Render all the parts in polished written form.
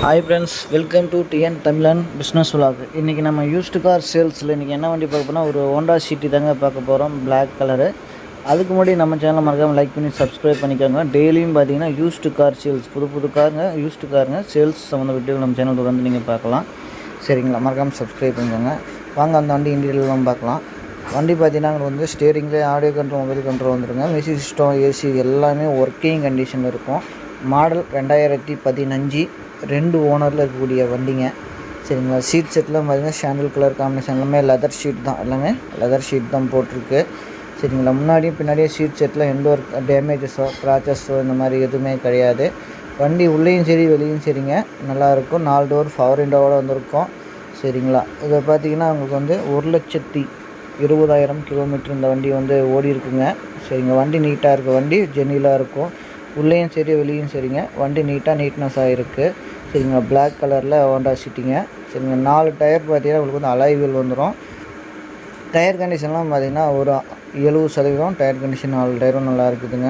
Hi friends, welcome to TN தமிழன் business vlog. இன்றைக்கி நம்ம யூஸ்டு கார் சேல்ஸில் இன்றைக்கி என்ன வண்டி பார்க்க போனால் ஒரு ஹோண்டா சிட்டி தாங்க பார்க்க போகிறோம், பிளாக் கலரு. அதுக்கு முன்னாடி நம்ம சேனலை மறக்காமல் லைக் பண்ணி சப்ஸ்கிரைப் பண்ணிக்கோங்க. டெய்லியும் பார்த்தீங்கன்னா யூஸ்டு கார் சேல்ஸ், புது காருங்க, யூஸ்டு காருங்க சேல்ஸ் சம்மந்த வீடியோ நம்ம சேனலுக்கு வந்து நீங்கள் பார்க்கலாம். சரிங்களா, மறக்காமல் சப்ஸ்கிரைப் பண்ணிக்கோங்க. வாங்க அந்த வண்டி இன்டீரியர்லாம் பார்க்கலாம். வண்டி பார்த்தீங்கன்னா அங்கே வந்து ஸ்டேரிங்லேயே ஆடியோ கண்ட்ரோல், மொபைல் கண்ட்ரோல் வந்துருங்க. மியூசிக் சிஸ்டம், ஏசி எல்லாமே ஒர்க்கிங் கண்டிஷன் இருக்கும். மாடல் 2015, 2 ஓனரில் இருக்கக்கூடிய வண்டிங்க. சரிங்களா, சீட் செட்லாம் பார்த்தீங்கன்னா சாண்டில் கலர் காம்பினேஷன், எல்லாமே லெதர் ஷீட் தான், எல்லாமே லெதர் ஷீட் தான் போட்டிருக்கு. சரிங்களா, முன்னாடியும் பின்னாடியே சீட் செட்டில் எந்த ஒரு டேமேஜஸோ கிராச்சஸோ இந்த மாதிரி எதுவுமே கிடையாது. வண்டி உள்ளேயும் சரி வெளியும் சரிங்க, நல்லாயிருக்கும். 4 டோர் பவர் விண்டோவோடு வந்திருக்கும். சரிங்களா, இதை பார்த்தீங்கன்னா உங்களுக்கு வந்து 1,20,000 கிலோமீட்டர் இந்த வண்டி வந்து ஓடி இருக்குங்க. சரிங்க, வண்டி நீட்டாக இருக்குது, வண்டி ஜென்னிலாக இருக்கும். உள்ளேயும் சரி வெளியும் சரிங்க, வண்டி நீட்னஸாக இருக்குது. சரிங்க, பிளாக் கலரில் ஹோண்டா சிட்டிங்க. சரிங்க, 4 டயர் பார்த்தீங்கன்னா உங்களுக்கு வந்து அலாய் வீல் வந்துடும். டயர் கண்டிஷன்லாம் பார்த்தீங்கன்னா ஒரு 70% டயர் கண்டிஷன், 4 டயரும் நல்லா இருக்குதுங்க.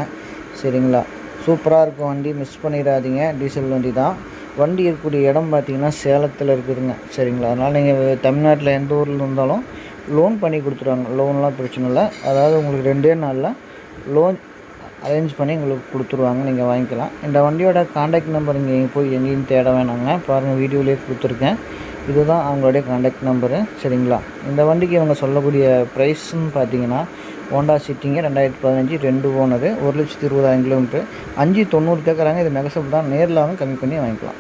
சரிங்களா, சூப்பராக இருக்கும் வண்டி, மிஸ் பண்ணிடாதீங்க. டீசல் வண்டி தான். வண்டி இருக்கக்கூடிய இடம் பார்த்தீங்கன்னா சேலத்தில் இருக்குதுங்க. சரிங்களா, அதனால் நீங்கள் தமிழ்நாட்டில் எந்த ஊரில் இருந்தாலும் லோன் பண்ணி கொடுத்துருவாங்க. லோன்லாம் பிரச்சனை இல்லை. அதாவது உங்களுக்கு 2 நாளில் லோன் அரேஞ்ச் பண்ணி உங்களுக்கு கொடுத்துருவாங்க, நீங்கள் வாங்கிக்கலாம். இந்த வண்டியோட காண்டாக்ட் நம்பர் நீங்கள் போய் எங்கேயும் தேட வேணாங்க, பாருங்கள் வீடியோலேயே கொடுத்துருக்கேன். இதுதான் அவங்களுடைய காண்டாக்ட் நம்பரு. சரிங்களா, இந்த வண்டிக்கு இவங்க சொல்லக்கூடிய ப்ரைஸ்ன்னு பார்த்தீங்கன்னா ஹோண்டா சிட்டிங்க 2015, 2 ஓனரு, 1,20,000 கிலோமீட்டர், 5,90 கேட்குறாங்க. இது நெகசபிள் தான், நேரில் வாங்க கம்மி பண்ணி வாங்கிக்கலாம்.